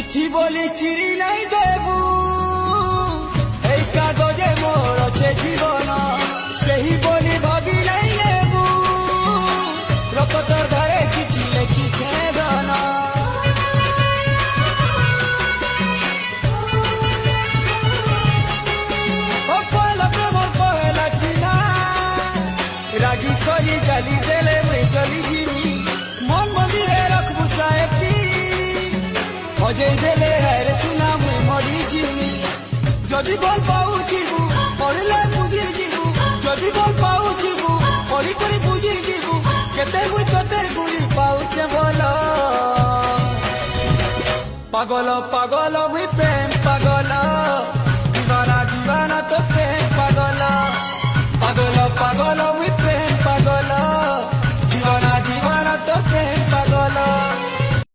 চিঠি বলি চিরি নাই দেবু এই কাগজে মোর আছে জীবন সেই বলি ভাবি নাই নেবু রক্তর ধারে চিঠি লেখিছে গান পহলা প্রেমর পহলা চিনা রাগি করি জালি দেলে মুই চলি যিমি মন মন্দিরে রাখবু সাহেবী অজয় দেলে হারে শুনা মুই মরি যিমি যদি বল পাউ যিবু পড়লে বুঝি যিবু যদি বল পাউ যিবু পড়ি করে বুঝি যিবু কেতে মুই তোতে গুলি পাউছে বল পাগল পাগল মুই